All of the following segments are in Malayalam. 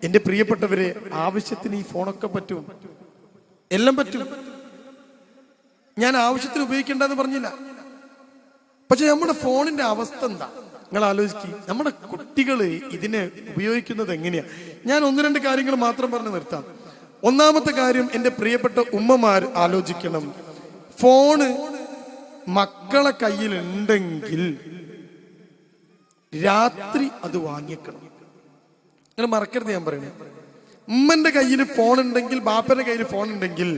എന്റെ പ്രിയപ്പെട്ടവരെ, ആവശ്യത്തിന് ഈ ഫോണൊക്കെ പറ്റും, എല്ലാം പറ്റും. ഞാൻ ആവശ്യത്തിന് ഉപയോഗിക്കേണ്ടെന്ന് പറഞ്ഞില്ല. പക്ഷെ നമ്മുടെ ഫോണിന്റെ അവസ്ഥ എന്താ നിങ്ങൾ ആലോചിക്കുക. നമ്മുടെ കുട്ടികള് ഇതിനെ ഉപയോഗിക്കുന്നത് എങ്ങനെയാ? ഞാൻ ഒന്ന് രണ്ട് കാര്യങ്ങൾ മാത്രം പറഞ്ഞ് നിർത്താം. ഒന്നാമത്തെ കാര്യം, എന്റെ പ്രിയപ്പെട്ട ഉമ്മമാർ ആലോചിക്കണം. ഫോണ് മക്കളെ കയ്യിൽ ഉണ്ടെങ്കിൽ രാത്രി അത് വാങ്ങിക്കണം. നിങ്ങൾ മറക്കരുത് ഞാൻ പറയുന്നത്. ഉമ്മന്റെ കയ്യിൽ ഫോൺ ഉണ്ടെങ്കിൽ, ബാപ്പന്റെ കയ്യിൽ ഫോൺ ഉണ്ടെങ്കിൽ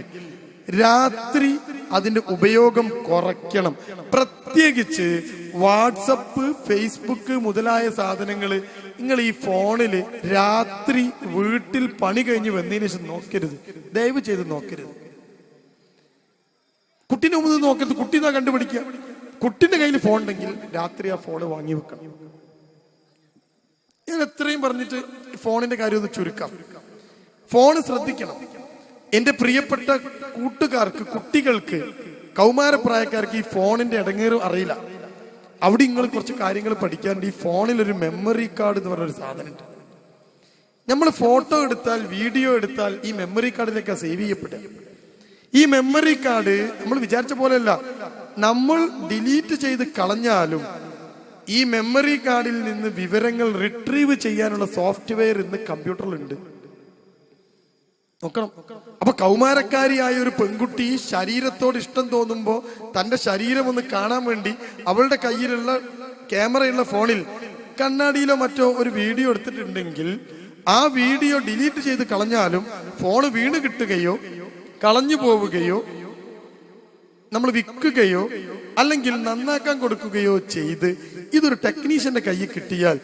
രാത്രി അതിന്റെ ഉപയോഗം കുറയ്ക്കണം. പ്രത്യേകിച്ച് വാട്സപ്പ്, ഫേസ്ബുക്ക് മുതലായ സാധനങ്ങള് നിങ്ങൾ ഈ ഫോണില് രാത്രി വീട്ടിൽ പണി കഴിഞ്ഞ് വന്നതിന് ശേഷം നോക്കരുത്, ദയവ് ചെയ്ത് നോക്കരുത്. കുട്ടീനെ മുമ്പ് നോക്കരുത്. കുട്ടി ഇതാ കണ്ടുപിടിക്കുക. കുട്ടിന്റെ കയ്യിൽ ഫോൺ ഉണ്ടെങ്കിൽ രാത്രി ആ ഫോണ് വാങ്ങി വെക്കണം. ഞാൻ എത്രയും പറഞ്ഞിട്ട് ഫോണിന്റെ കാര്യം ഒന്ന് ചുരുക്കാം. ഫോണ് ശ്രദ്ധിക്കണം. എന്റെ പ്രിയപ്പെട്ട കൂട്ടുകാർക്ക്, കുട്ടികൾക്ക്, കൗമാരപ്രായക്കാർക്ക് ഈ ഫോണിന്റെ ഇടങ്ങേറ് അറിയില്ല. അവിടെ നിങ്ങൾ കുറച്ച് കാര്യങ്ങൾ പഠിക്കാറുണ്ട്. ഈ ഫോണിൽ ഒരു മെമ്മറി കാർഡ് എന്ന് പറഞ്ഞൊരു സാധനമുണ്ട്. നമ്മൾ ഫോട്ടോ എടുത്താൽ, വീഡിയോ എടുത്താൽ ഈ മെമ്മറി കാർഡിലേക്ക് സേവ് ചെയ്യപ്പെടുക. ഈ മെമ്മറി കാർഡ് നമ്മൾ വിചാരിച്ച പോലെയല്ല. നമ്മൾ ഡിലീറ്റ് ചെയ്ത് കളഞ്ഞാലും ഈ മെമ്മറി കാർഡിൽ നിന്ന് വിവരങ്ങൾ റിട്രീവ് ചെയ്യാനുള്ള സോഫ്റ്റ്വെയർ ഇന്ന് കമ്പ്യൂട്ടറിലുണ്ട്. നോക്കണം. അപ്പൊ കൗമാരക്കാരിയായ ഒരു പെൺകുട്ടി ശരീരത്തോട് ഇഷ്ടം തോന്നുമ്പോ തന്റെ ശരീരം ഒന്ന് കാണാൻ വേണ്ടി അവളുടെ കയ്യിലുള്ള ക്യാമറയുള്ള ഫോണിൽ കണ്ണാടിയിലോ മറ്റോ ഒരു വീഡിയോ എടുത്തിട്ടുണ്ടെങ്കിൽ ആ വീഡിയോ ഡിലീറ്റ് ചെയ്ത് കളഞ്ഞാലും ഫോണ് വീണ് കിട്ടുകയോ കളഞ്ഞു പോവുകയോ നമ്മൾ വിൽക്കുകയോ അല്ലെങ്കിൽ നന്നാക്കാൻ കൊടുക്കുകയോ ചെയ്ത് ഇതൊരു ടെക്നീഷ്യന്റെ കയ്യിൽ കിട്ടിയാൽ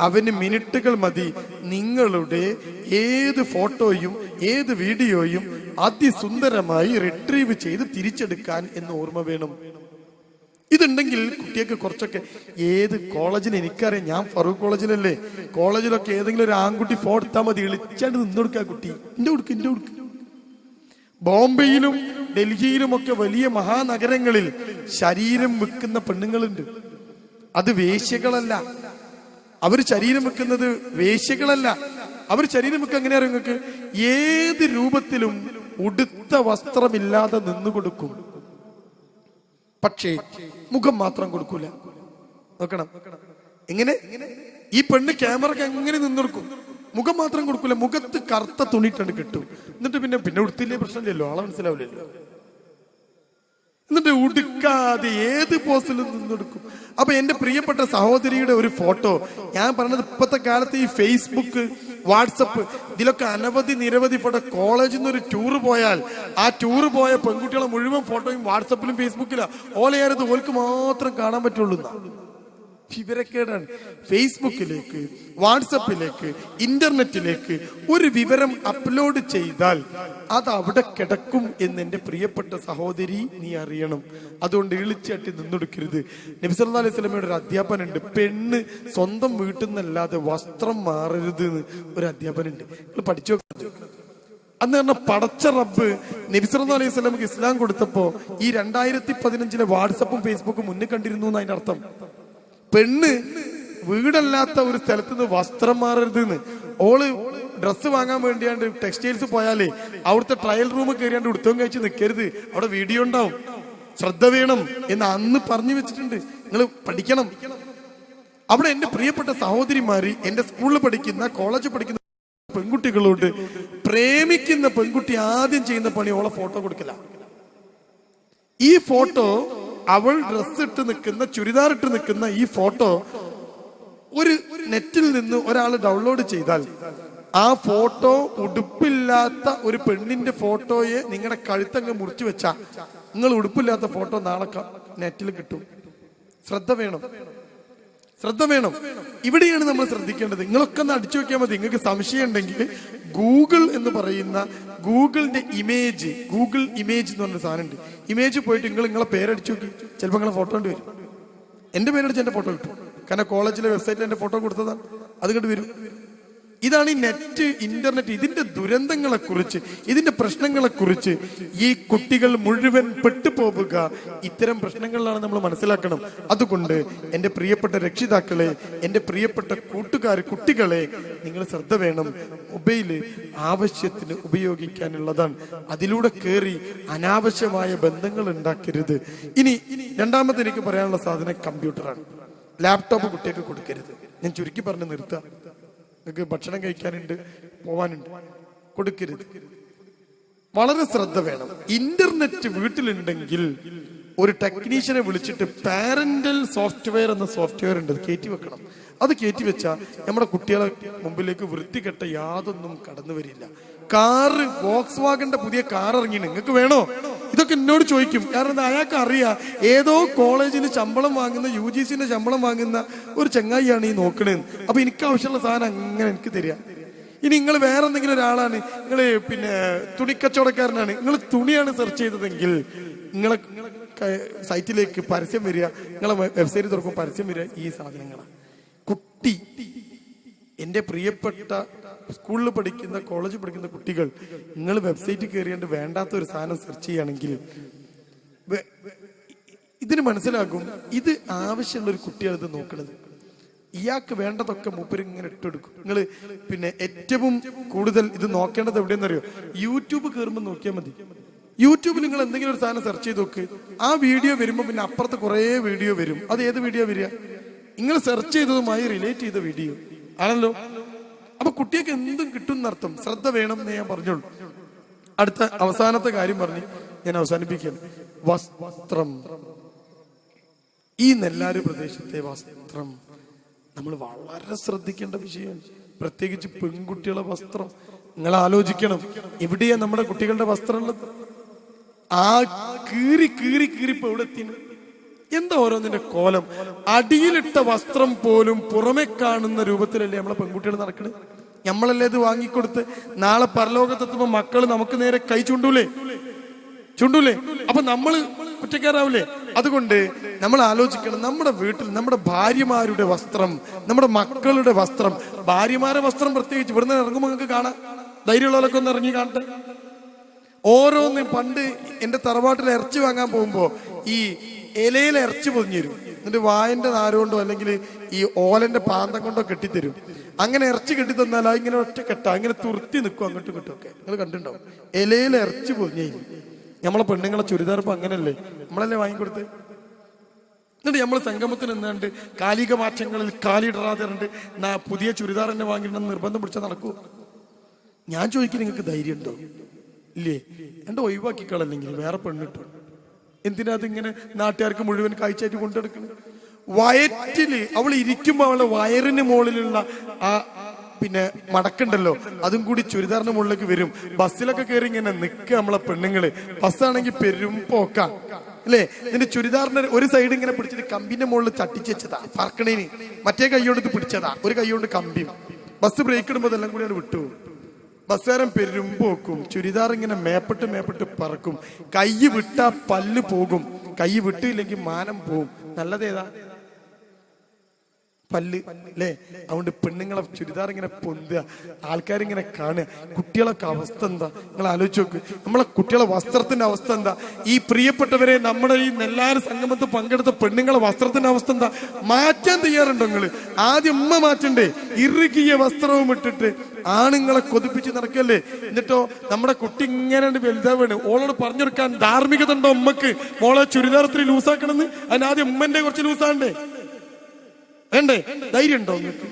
അവന് മിനിറ്റുകൾ മതി നിങ്ങളുടെ ഏത് ഫോട്ടോയും ഏത് വീഡിയോയും അതിസുന്ദരമായി റിട്രീവ് ചെയ്ത് തിരിച്ചെടുക്കാൻ എന്ന് ഓർമ്മ വേണം. ഇതുണ്ടെങ്കിൽ കുട്ടിയൊക്കെ കുറച്ചൊക്കെ, ഏത് കോളേജിൽ എനിക്കറിയാം, ഞാൻ ഫറൂഖ് കോളേജിലല്ലേ, കോളേജിലൊക്കെ ഏതെങ്കിലും ഒരു ആൺകുട്ടി ഫോൺ എടുത്താൽ മതി, എളിച്ചാണ്ട് നിന്നൊടുക്കുക. കുട്ടി എന്റെ കൊടുക്ക്. ബോംബെയിലും ഡൽഹിയിലും ഒക്കെ വലിയ മഹാനഗരങ്ങളിൽ ശരീരം വെക്കുന്ന പെണ്ണുങ്ങളുണ്ട്. അത് വേശ്യകളല്ല. അവർ ശരീരം വെക്കുന്നത് വേശ്യകളല്ല. അവർ ശരീരം വെക്കുക എങ്ങനെയാ നിങ്ങൾക്ക്? ഏത് രൂപത്തിലും ഉടുത്ത വസ്ത്രമില്ലാതെ നിന്നു കൊടുക്കും. പക്ഷേ മുഖം മാത്രം കൊടുക്കൂല. നോക്കണം. എങ്ങനെ ഈ പെണ്ണ് ക്യാമറക്ക് എങ്ങനെ നിന്നെടുക്കും? മുഖം മാത്രം കൊടുക്കൂല. മുഖത്ത് കറുത്ത തുണിയിട്ടുണ്ട് കിട്ടും. എന്നിട്ട് പിന്നെ ഉടുത്തില്ലേ പ്രശ്നമില്ലല്ലോ, ആളെ മനസ്സിലാവില്ലല്ലോ. എന്നിട്ട് ഉടുക്കാതെ ഏത് പോസ്റ്റിലും നിന്നെടുക്കും. അപ്പൊ എന്റെ പ്രിയപ്പെട്ട സഹോദരിയുടെ ഒരു ഫോട്ടോ, ഞാൻ പറഞ്ഞത് ഇപ്പോഴത്തെ കാലത്ത് ഈ ഫേസ്ബുക്ക്, വാട്സപ്പ്, ഇതിലൊക്കെ നിരവധി ഫോട്ടോ. കോളേജിൽ നിന്ന് ഒരു ടൂറ് പോയാൽ ആ ടൂറ് പോയ പെൺകുട്ടികളെ മുഴുവൻ ഫോട്ടോയും വാട്സപ്പിലും ഫേസ്ബുക്കിലും ഓലയാരത് ഓൽക്ക് മാത്രം കാണാൻ പറ്റുള്ളൂ. വിവരക്കേടാണ്. ഫേസ്ബുക്കിലേക്ക്, വാട്സപ്പിലേക്ക്, ഇന്റർനെറ്റിലേക്ക് ഒരു വിവരം അപ്ലോഡ് ചെയ്താൽ അത് അവിടെ കിടക്കും എന്ന് എന്റെ പ്രിയപ്പെട്ട സഹോദരി നീ അറിയണം. അതുകൊണ്ട് ഇളിച്ചാട്ടി നിന്നൊടുക്കരുത്. നബി സല്ലല്ലാഹു അലൈഹി വസല്ലമയുടെ ഒരു അധ്യാപനമുണ്ട്. പെണ്ണ് സ്വന്തം വീട്ടിൽ നിന്നല്ലാതെ വസ്ത്രം മാറരുത് എന്ന് ഒരു അധ്യാപനുണ്ട്. നിങ്ങൾ പഠിച്ചു നോക്കണം. അന്ന് പറഞ്ഞ പടച്ച റബ്ബ് നബി സല്ലല്ലാഹു അലൈഹി വസല്ലമക്ക് ഇസ്ലാം കൊടുത്തപ്പോ ഈ 2015 വാട്സപ്പും ഫേസ്ബുക്കും മുന്നിൽ കണ്ടിരുന്നു എന്ന് അതിന്റെ അർത്ഥം. പെണ്ണ് വീടല്ലാത്ത ഒരു സ്ഥലത്ത് നിന്ന് വസ്ത്രം മാറരുത് എന്ന്. ഓള് ഡ്രസ്സ് വാങ്ങാൻ വേണ്ടിയാണ്ട് ടെക്സ്റ്റൈൽസ് പോയാലേ അവിടുത്തെ ട്രയൽ റൂം കയറിയാണ്ട് ഉടുത്തവും കഴിച്ച് നിൽക്കരുത്, അവിടെ വീഡിയോ ഉണ്ടാവും, ശ്രദ്ധ വേണം എന്ന് അന്ന് പറഞ്ഞു വെച്ചിട്ടുണ്ട്. നിങ്ങൾ പഠിക്കണം. അവിടെ എന്റെ പ്രിയപ്പെട്ട സഹോദരിമാര്, എന്റെ സ്കൂളിൽ പഠിക്കുന്ന, കോളേജിൽ പഠിക്കുന്ന പെൺകുട്ടികളോട്, പ്രേമിക്കുന്ന പെൺകുട്ടി ആദ്യം ചെയ്യുന്ന പണി ഓളെ ഫോട്ടോ കൊടുക്കല. ഈ ഫോട്ടോ, അവൾ ഡ്രസ് ഇട്ട് നിൽക്കുന്ന, ചുരിദാർ ഇട്ട് നിൽക്കുന്ന ഈ ഫോട്ടോ ഒരു നെറ്റിൽ നിന്ന് ഒരാൾ ഡൗൺലോഡ് ചെയ്താൽ ആ ഫോട്ടോ ഉടുപ്പില്ലാത്ത ഒരു പെണ്ണിന്റെ ഫോട്ടോയെ നിങ്ങളുടെ കഴുത്തങ്ങ് മുറിച്ചു വെച്ചാ നിങ്ങൾ ഉടുപ്പില്ലാത്ത ഫോട്ടോ നാളെ നെറ്റിൽ കിട്ടും. ശ്രദ്ധ വേണം. ഇവിടെയാണ് നമ്മൾ ശ്രദ്ധിക്കേണ്ടത്. നിങ്ങളൊക്കെ ഒന്ന് അടിച്ചു വെക്കാൻ മതി. നിങ്ങൾക്ക് സംശയം ഉണ്ടെങ്കിൽ ഗൂഗിൾ എന്ന് പറയുന്ന ഗൂഗിളിന്റെ ഗൂഗിൾ ഇമേജ് എന്ന് പറഞ്ഞ സാധനമുണ്ട്. ഇമേജ് പോയിട്ട് നിങ്ങളെ പേരടിച്ചു നോക്കി, ചിലപ്പോൾ നിങ്ങളെ ഫോട്ടോ കൊണ്ട് വരും. എന്റെ പേരടിച്ച് എന്റെ ഫോട്ടോ കിട്ടും. കാരണം കോളേജിലെ വെബ്സൈറ്റിൽ എന്റെ ഫോട്ടോ കൊടുത്തതാണ്, അത് കണ്ട് വരും. ഇതാണ് ഈ നെറ്റ്, ഇന്റർനെറ്റ്, ഇതിന്റെ ദുരന്തങ്ങളെ കുറിച്ച്, ഇതിന്റെ പ്രശ്നങ്ങളെ കുറിച്ച് ഈ കുട്ടികൾ മുഴുവൻ പെട്ടുപോവുക ഇത്തരം പ്രശ്നങ്ങളിലാണ് നമ്മൾ മനസ്സിലാക്കണം. അതുകൊണ്ട് എന്റെ പ്രിയപ്പെട്ട രക്ഷിതാക്കളെ, എന്റെ പ്രിയപ്പെട്ട കൂട്ടുകാർ, കുട്ടികളെ, നിങ്ങൾ ശ്രദ്ധ വേണം. മൊബൈല് ആവശ്യത്തിന് ഉപയോഗിക്കാനുള്ളതാണ്. അതിലൂടെ കയറി അനാവശ്യമായ ബന്ധങ്ങൾ ഉണ്ടാക്കരുത്. ഇനി രണ്ടാമത് എനിക്ക് പറയാനുള്ള സാധനം കമ്പ്യൂട്ടറാണ്. ലാപ്ടോപ്പ് കുട്ടികൾക്ക് കൊടുക്കരുത്. ഞാൻ ചുരുക്കി പറഞ്ഞ് നിർത്താം. നിങ്ങൾക്ക് ഭക്ഷണം കഴിക്കാനുണ്ട്, പോവാനുണ്ട്, കൊടുക്കരുത്. വളരെ ശ്രദ്ധ വേണം. ഇന്റർനെറ്റ് വീട്ടിലുണ്ടെങ്കിൽ ഒരു ടെക്നീഷ്യനെ വിളിച്ചിട്ട് പാരന്റൽ സോഫ്റ്റ്വെയർ എന്ന സോഫ്റ്റ്വെയർ ഉണ്ട്, അത് കയറ്റി വെക്കണം. അത് കയറ്റി വെച്ചാൽ നമ്മുടെ കുട്ടികളെ മുമ്പിലേക്ക് വൃത്തികെട്ട യാതൊന്നും കടന്നു വരില്ല. കാറ്, വോക്സ് വാഗന്റെ പുതിയ കാർ ഇറങ്ങി, നിങ്ങൾക്ക് വേണോ? ഇതൊക്കെ എന്നോട് ചോദിക്കും. കാരണം അയാൾക്ക് അറിയാം, ഏതോ കോളേജിന് ശമ്പളം വാങ്ങുന്ന, UGCന്റെ ശമ്പളം വാങ്ങുന്ന ഒരു ചങ്ങായിയാണ് ഈ നോക്കണേന്ന്. അപ്പൊ എനിക്ക് ആവശ്യമുള്ള സാധനം അങ്ങനെ എനിക്ക് തരിക. ഇനി നിങ്ങൾ വേറെ എന്തെങ്കിലും ഒരാളാണ്, നിങ്ങൾ പിന്നെ തുണിക്കച്ചവടക്കാരനാണ്, നിങ്ങൾ തുണിയാണ് സെർച്ച് ചെയ്തതെങ്കിൽ നിങ്ങളെ സൈറ്റിലേക്ക് പരസ്യം വരിക, നിങ്ങളെ വെബ്സൈറ്റ് തുറക്കും പരസ്യം വരിക ഈ സാധനങ്ങളാണ്. കുട്ടി, എന്റെ പ്രിയപ്പെട്ട സ്കൂളിൽ പഠിക്കുന്ന, കോളേജിൽ പഠിക്കുന്ന കുട്ടികൾ, നിങ്ങൾ വെബ്സൈറ്റിൽ കയറിയാണ്ട് വേണ്ടാത്ത ഒരു സാധനം സെർച്ച് ചെയ്യുകയാണെങ്കിൽ ഇതിന് മനസ്സിലാകും ഇത് ആവശ്യമുള്ള ഒരു കുട്ടിയാണ് ഇത് നോക്കുന്നത്. ഇയാൾക്ക് വേണ്ടതൊക്കെ മൂപ്പര് ഇങ്ങനെ ഇട്ടെടുക്കും. നിങ്ങൾ പിന്നെ ഏറ്റവും കൂടുതൽ ഇത് നോക്കേണ്ടത് എവിടെയെന്നറിയോ? യൂട്യൂബ് കയറുമ്പോൾ നോക്കിയാൽ മതി. യൂട്യൂബിൽ നിങ്ങൾ എന്തെങ്കിലും ഒരു സാധനം സെർച്ച് ചെയ്ത് നോക്ക്, ആ വീഡിയോ വരുമ്പോൾ പിന്നെ അപ്പുറത്ത് കുറേ വീഡിയോ വരും. അത് ഏത് വീഡിയോ വരിക? നിങ്ങൾ സെർച്ച് ചെയ്തതുമായി റിലേറ്റ് ചെയ്ത വീഡിയോ ആണല്ലോ. അപ്പൊ കുട്ടിയൊക്കെ എന്തും കിട്ടും എന്നർത്ഥം. ശ്രദ്ധ വേണം എന്ന് ഞാൻ പറഞ്ഞോളൂ. അടുത്ത അവസാനത്തെ കാര്യം പറഞ്ഞ് ഞാൻ അവസാനിപ്പിക്കുകയാണ്. വസ്ത്രം. ഈ നെല്ലാര് പ്രദേശത്തെ വസ്ത്രം നമ്മൾ വളരെ ശ്രദ്ധിക്കേണ്ട വിഷയമാണ്. പ്രത്യേകിച്ച് പെൺകുട്ടികളെ വസ്ത്രം. നിങ്ങൾ ആലോചിക്കണം, എവിടെയാ നമ്മുടെ കുട്ടികളുടെ വസ്ത്രം ഉള്ളത്? ആ കീറി കീറി കീറിപ്പോ എവിടെ എത്തി? എന്താ ഓരോന്നിന്റെ കോലം? അടിയിലിട്ട വസ്ത്രം പോലും പുറമെ കാണുന്ന രൂപത്തിലല്ലേ നമ്മളെ പെൺകുട്ടികൾ നടക്കുന്നത്? നമ്മളല്ലേ ഇത് വാങ്ങിക്കൊടുത്ത് നാളെ പരലോകത്തെത്തുമ്പോ മക്കള് നമുക്ക് നേരെ കൈ ചൂണ്ടൂലേ? അപ്പൊ നമ്മള് കുറ്റക്കാരാവില്ലേ? അതുകൊണ്ട് നമ്മൾ ആലോചിക്കണം, നമ്മുടെ വീട്ടിൽ നമ്മുടെ ഭാര്യമാരുടെ വസ്ത്രം, നമ്മുടെ മക്കളുടെ വസ്ത്രം, ഭാര്യമാരുടെ വസ്ത്രം പ്രത്യേകിച്ച് ഇവിടുന്ന് ഇറങ്ങുമ്പോൾ നിങ്ങൾക്ക് കാണാം. ധൈര്യമുള്ളവരൊക്കെ ഒന്ന് ഇറങ്ങി കാണട്ടെ. ഓരോന്ന് പണ്ട് എന്റെ തറവാട്ടിൽ ഇറച്ചി വാങ്ങാൻ പോകുമ്പോ ഈ ഇലയിലെ ഇറച്ചി പൊതിഞ്ഞു, എന്നിട്ട് വായന്റെ നാരുകൊണ്ടോ അല്ലെങ്കിൽ ഈ ഓലന്റെ പാന്തം കൊണ്ടോ കെട്ടിത്തരും. അങ്ങനെ ഇറച്ചി കെട്ടി തന്നാൽ ഇങ്ങനെ ഒറ്റ കെട്ടാ ഇങ്ങനെ തുർത്തി നിൽക്കും, അങ്ങോട്ടും ഇങ്ങോട്ടും ഒക്കെ. നിങ്ങൾ കണ്ടിട്ടുണ്ടാവും. ഇലയിലെ ഇറച്ചി പൊതിഞ്ഞു. നമ്മളെ പെണ്ണുങ്ങളെ ചുരിദാർപ്പ് അങ്ങനല്ലേ, നമ്മളല്ലേ വാങ്ങിക്കൊടുത്ത്. എന്നിട്ട് നമ്മൾ സംഗമത്തിന് എന്താണ്ട് കാലിക മാറ്റങ്ങളിൽ കാലിടറാതെ പുതിയ ചുരിദാർ തന്നെ വാങ്ങിയിട്ടുണ്ടെന്ന് നിർബന്ധം പിടിച്ചാൽ നടക്കൂ? ഞാൻ ചോദിക്കും, നിങ്ങൾക്ക് ധൈര്യം ഉണ്ടോ? ഇല്ലേ? എന്റെ ഒഴിവാക്കിക്കളല്ലെങ്കിൽ വേറെ പെണ്ണിട്ടു. എന്തിനാ അതിങ്ങനെ നാട്ടുകാർക്ക് മുഴുവൻ കാഴ്ചയായിട്ട് കൊണ്ടെടുക്കണം? വയറ്റില് അവൾ ഇരിക്കുമ്പോ അവളുടെ വയറിന് മുകളിലുള്ള ആ പിന്നെ മടക്കുണ്ടല്ലോ, അതും കൂടി ചുരിദാറിന് മുകളിലേക്ക് വരും. ബസ്സിലൊക്കെ കയറി ഇങ്ങനെ നിൽക്കുക നമ്മളെ പെണ്ണുങ്ങള്. ബസ്സാണെങ്കിൽ പെരും പോക്ക അല്ലേ? ഇതിന്റെ ചുരിദാറിന്റെ ഒരു സൈഡ് ഇങ്ങനെ പിടിച്ചിട്ട് കമ്പിന്റെ മുകളിൽ തട്ടിച്ച് വെച്ചതാ പറക്കണേന്, മറ്റേ കൈയോണ്ട് പിടിച്ചതാ, ഒരു കൈയോണ്ട് കമ്പിയും. ബസ് ബ്രേക്ക് ഇടുമ്പോ അതെല്ലാം കൂടി അവിടെ വിട്ടു. ബസ്സുകാരൻ പെരുമ്പോക്കും, ചുരിദാർ ഇങ്ങനെ മേപ്പെട്ട് പറക്കും. കൈ വിട്ടാ പല്ല് പോകും, കൈ വിട്ടില്ലെങ്കിൽ മാനം പോകും. നല്ലതേതാ? പല്ല് അല്ലേ? അതുകൊണ്ട് പെണ്ണുങ്ങളെ ചുരിദാർ ഇങ്ങനെ പൊന്തുക, ആൾക്കാരിങ്ങനെ കാണുക. കുട്ടികളൊക്കെ അവസ്ഥ എന്താ നിങ്ങൾ ആലോചിച്ച് നോക്ക്. നമ്മളെ കുട്ടികളെ വസ്ത്രത്തിന്റെ അവസ്ഥ എന്താ? ഈ പ്രിയപ്പെട്ടവരെ, നമ്മുടെ ഈ നെല്ലാര് സംഗമത്ത് പങ്കെടുത്ത പെണ്ണുങ്ങളെ വസ്ത്രത്തിന്റെ അവസ്ഥ എന്താ? മാറ്റാൻ തയ്യാറുണ്ടോ നിങ്ങൾ? ആദ്യം ഉമ്മ മാറ്റണ്ടേ? ഇറുകിയ വസ്ത്രവും ഇട്ടിട്ട് ആണുങ്ങളെ കൊതിപ്പിച്ച് നടക്കല്ലേ? എന്നിട്ടോ നമ്മുടെ കുട്ടി ഇങ്ങനെ വലുതാവാണ്. ഓളോട് പറഞ്ഞെടുക്കാൻ ധാർമ്മികത ഉണ്ടോ ഉമ്മക്ക്? മോളെ ചുരിദാർ ഇത്തിരി ലൂസാക്കണമെന്ന്. അതിനാദ്യം ഉമ്മന്റെ കുറച്ച് ലൂസാണ്ടേ? വേണ്ടേ? ധൈര്യം ഉണ്ടോ നിങ്ങൾക്ക്?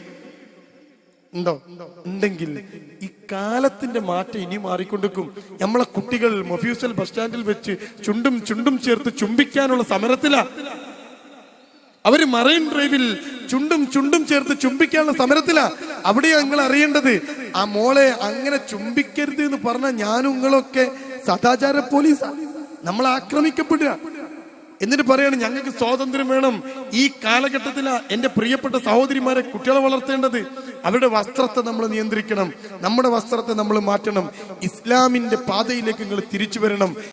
ഉണ്ടോ? ഉണ്ടെങ്കിൽ ഈ കാലത്തിന്റെ മാറ്റം ഇനി മാറിക്കൊണ്ടിരിക്കും. നമ്മളെ കുട്ടികൾ മൊഫ്യൂസൽ ബസ് സ്റ്റാൻഡിൽ വെച്ച് ചുണ്ടും ചേർത്ത് ചുംബിക്കാനുള്ള സമരത്തിലാ. അവര് മറൈൻ ഡ്രൈവിൽ ചുണ്ടും ചേർത്ത് ചുംബിക്കാനുള്ള സമരത്തിലാ. അവിടെയാ നിങ്ങൾ അറിയേണ്ടത്. ആ മോളെ അങ്ങനെ ചുംബിക്കരുത് എന്ന് പറഞ്ഞാൽ ഞാനും നിങ്ങളൊക്കെ സദാചാര പോലീസാ, നമ്മൾ ആക്രമിക്കപ്പെടുക. എന്നിട്ട് പറയാണ് ഞങ്ങൾക്ക് സ്വാതന്ത്ര്യം വേണം. ഈ കാലഘട്ടത്തിലാ എന്റെ പ്രിയപ്പെട്ട സഹോദരിമാരെ കുട്ടികളെ വളർത്തേണ്ടത്. അവരുടെ വസ്ത്രത്തെ നമ്മൾ നിയന്ത്രിക്കണം, നമ്മുടെ വസ്ത്രത്തെ നമ്മൾ മാറ്റണം. ഇസ്ലാമിന്റെ പാതയിലേക്ക് നിങ്ങൾ തിരിച്ചു വരണം.